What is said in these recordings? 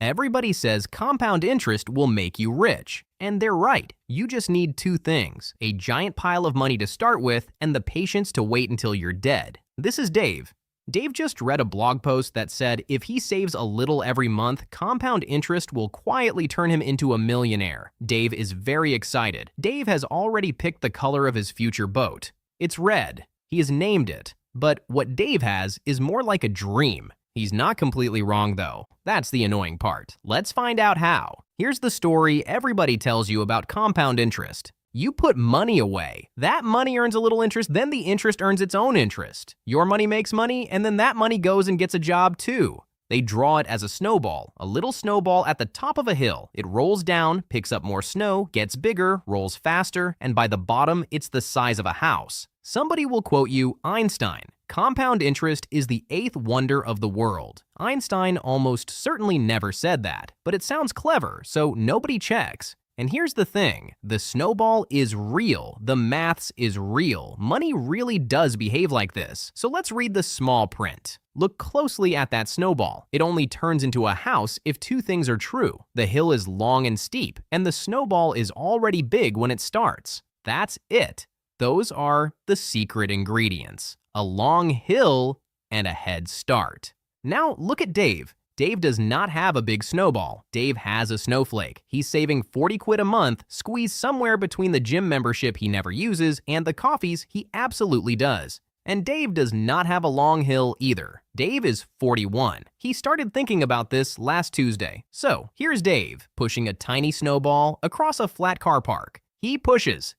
Everybody says compound interest will make you rich. And they're right. You just need two things: a giant pile of money to start with and the patience to wait until you're dead. This is Dave. Dave just read a blog post that said if he saves a little every month, compound interest will quietly turn him into a millionaire. Dave is very excited. Dave has already picked the color of his future boat. It's red. He has named it. But what Dave has is more like a dream. He's not completely wrong, though. That's the annoying part. Let's find out how. Here's the story everybody tells you about compound interest. You put money away. That money earns a little interest, then the interest earns its own interest. Your money makes money, and then that money goes and gets a job too. They draw it as a snowball, a little snowball at the top of a hill. It rolls down, picks up more snow, gets bigger, rolls faster, and by the bottom, it's the size of a house. Somebody will quote you Einstein. Compound interest is the eighth wonder of the world. Einstein almost certainly never said that, but it sounds clever, so nobody checks. And here's the thing, the snowball is real, the maths is real, money really does behave like this. So let's read the small print. Look closely at that snowball. It only turns into a house if two things are true. The hill is long and steep, and the snowball is already big when it starts. That's it. Those are the secret ingredients. A long hill and a head start. Now look at Dave. Dave does not have a big snowball. Dave has a snowflake. He's saving 40 quid a month, squeezed somewhere between the gym membership he never uses and the coffees he absolutely does. And Dave does not have a long hill either. Dave is 41. He started thinking about this last Tuesday. So here's Dave, pushing a tiny snowball across a flat car park. He pushes,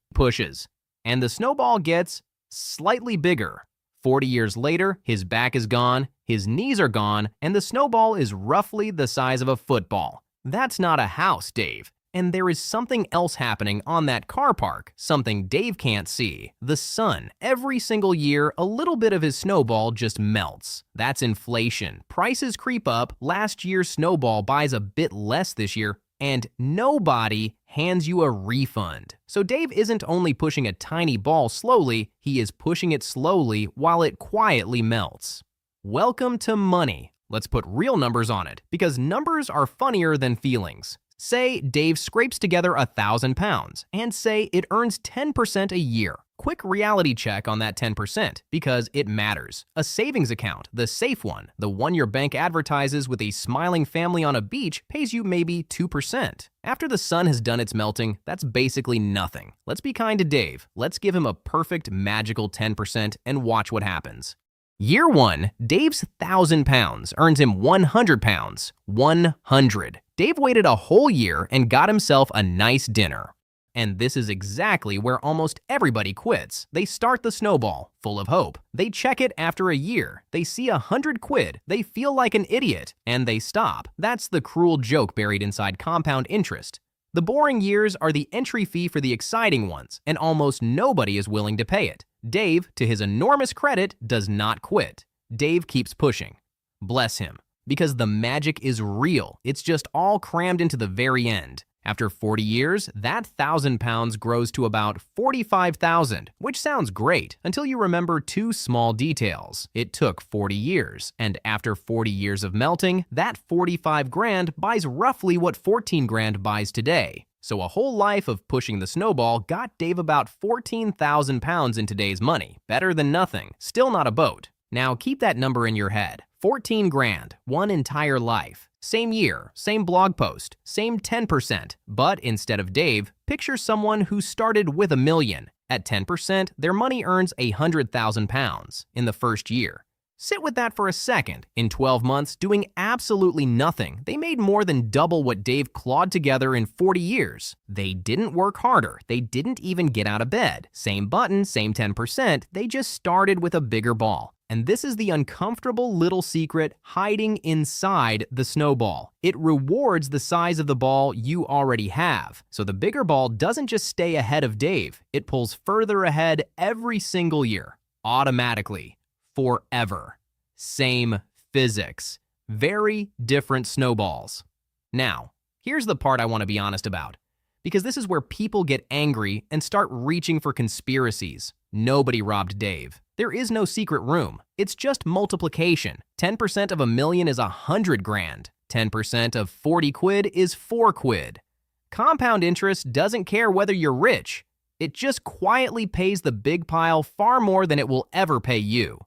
and the snowball gets slightly bigger. 40 years later, his back is gone, his knees are gone, and the snowball is roughly the size of a football. That's not a house, Dave. And there is something else happening on that car park, something Dave can't see. The sun. Every single year, a little bit of his snowball just melts. That's inflation. Prices creep up, last year's snowball buys a bit less this year, and nobody hands you a refund. So Dave isn't only pushing a tiny ball slowly, he is pushing it slowly while it quietly melts. Welcome to money. Let's put real numbers on it, because numbers are funnier than feelings. Say Dave scrapes together 1,000 pounds, and say it earns 10% a year. Quick reality check on that 10%, because it matters. A savings account, the safe one, the one your bank advertises with a smiling family on a beach, pays you maybe 2%. After the sun has done its melting, that's basically nothing. Let's be kind to Dave. Let's give him a perfect magical 10% and watch what happens. Year 1, Dave's 1,000 pounds earns him 100 pounds. 100. Dave waited a whole year and got himself a nice dinner. And this is exactly where almost everybody quits. They start the snowball, full of hope. They check it after a year. They see 100 quid. They feel like an idiot, and they stop. That's the cruel joke buried inside compound interest. The boring years are the entry fee for the exciting ones, and almost nobody is willing to pay it. Dave, to his enormous credit, does not quit. Dave keeps pushing. Bless him. Because the magic is real. It's just all crammed into the very end. After 40 years, that 1,000 pounds grows to about 45,000, which sounds great until you remember two small details. It took 40 years, and after 40 years of melting, that 45 grand buys roughly what 14 grand buys today. So a whole life of pushing the snowball got Dave about 14,000 pounds in today's money. Better than nothing. Still not a boat. Now keep that number in your head. 14 grand, one entire life. Same year, same blog post, same 10%. But instead of Dave, picture someone who started with $1 million. At 10%, their money earns 100,000 pounds in the first year. Sit with that for a second. In 12 months, doing absolutely nothing, they made more than double what Dave clawed together in 40 years. They didn't work harder. They didn't even get out of bed. Same button, same 10%. They just started with a bigger ball. And this is the uncomfortable little secret hiding inside the snowball. It rewards the size of the ball you already have. So the bigger ball doesn't just stay ahead of Dave. It pulls further ahead every single year. Automatically. Forever. Same physics. Very different snowballs. Now, here's the part I want to be honest about. Because this is where people get angry and start reaching for conspiracies. Nobody robbed Dave. There is no secret room. It's just multiplication. 10% of $1 million is 100 grand. 10% of 40 quid is 4 quid. Compound interest doesn't care whether you're rich. It just quietly pays the big pile far more than it will ever pay you.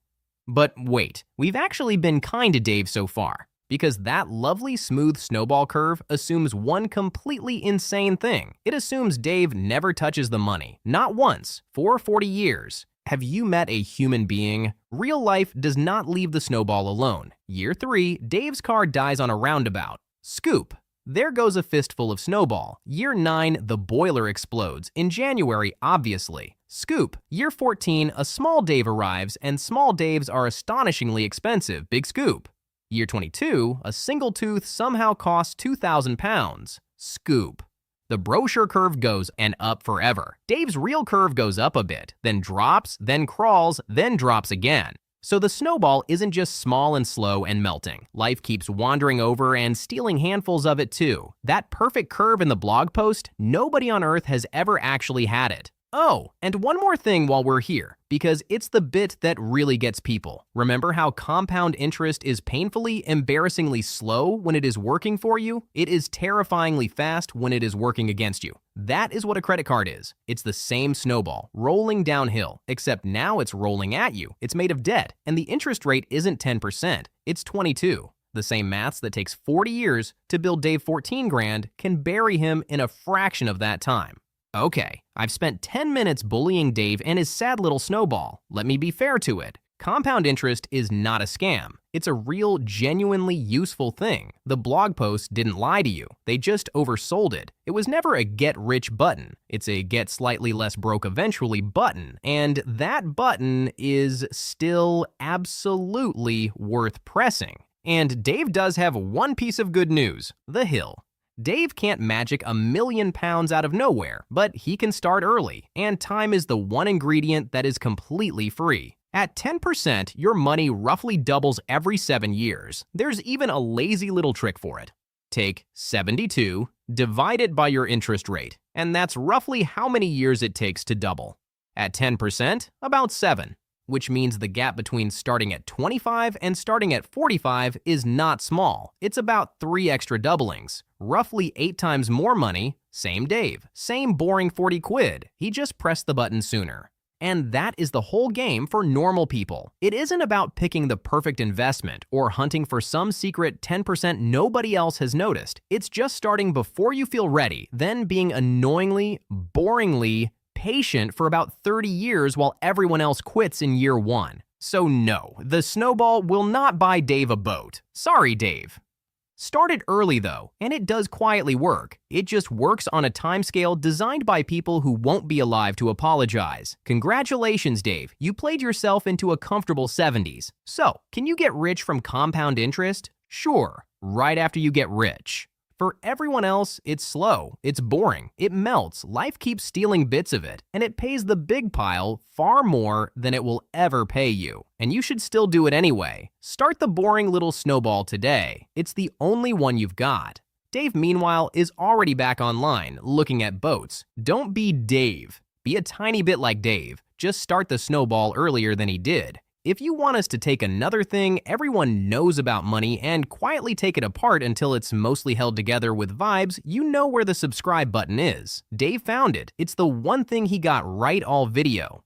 But wait, we've actually been kind to Dave so far, because that lovely smooth snowball curve assumes one completely insane thing. It assumes Dave never touches the money, not once, for 40 years. Have you met a human being? Real life does not leave the snowball alone. Year 3, Dave's car dies on a roundabout. Scoop. There goes a fistful of snowball. Year 9, the boiler explodes. In January, obviously. Scoop. Year 14, a small Dave arrives, and small Daves are astonishingly expensive. Big scoop. Year 22, a single tooth somehow costs 2,000 pounds. Scoop. The brochure curve goes and up forever. Dave's real curve goes up a bit, then drops, then crawls, then drops again. So the snowball isn't just small and slow and melting. Life keeps wandering over and stealing handfuls of it too. That perfect curve in the blog post, nobody on Earth has ever actually had it. Oh, and one more thing while we're here, because it's the bit that really gets people. Remember how compound interest is painfully, embarrassingly slow when it is working for you? It is terrifyingly fast when it is working against you. That is what a credit card is. It's the same snowball, rolling downhill, except now it's rolling at you. It's made of debt, and the interest rate isn't 10%, it's 22. The same maths that takes 40 years to build Dave 14 grand can bury him in a fraction of that time. Okay, I've spent 10 minutes bullying Dave and his sad little snowball. Let me be fair to it. Compound interest is not a scam. It's a real, genuinely useful thing. The blog post didn't lie to you. They just oversold it. It was never a get rich button. It's a get slightly less broke eventually button. And that button is still absolutely worth pressing. And Dave does have one piece of good news: the hill. Dave can't magic £1 million out of nowhere, but he can start early, and time is the one ingredient that is completely free. At 10%, your money roughly doubles every 7 years. There's even a lazy little trick for it. Take 72, divide it by your interest rate, and that's roughly how many years it takes to double. At 10%, about 7. Which means the gap between starting at 25 and starting at 45 is not small. It's about 3 extra doublings, roughly 8 times more money. Same Dave, same boring 40 quid. He just pressed the button sooner. And that is the whole game for normal people. It isn't about picking the perfect investment or hunting for some secret 10% nobody else has noticed. It's just starting before you feel ready, then being annoyingly, boringly patient for about 30 years while everyone else quits in year 1. So no, the snowball will not buy Dave a boat. Sorry, Dave. Start it early though, and it does quietly work. It just works on a timescale designed by people who won't be alive to apologize. Congratulations, Dave. You played yourself into a comfortable 70s. So, can you get rich from compound interest? Sure, right after you get rich. For everyone else, it's slow, it's boring, it melts, life keeps stealing bits of it, and it pays the big pile far more than it will ever pay you. And you should still do it anyway. Start the boring little snowball today. It's the only one you've got. Dave, meanwhile, is already back online, looking at boats. Don't be Dave. Be a tiny bit like Dave. Just start the snowball earlier than he did. If you want us to take another thing everyone knows about money and quietly take it apart until it's mostly held together with vibes, you know where the subscribe button is. Dave found it. It's the one thing he got right all video.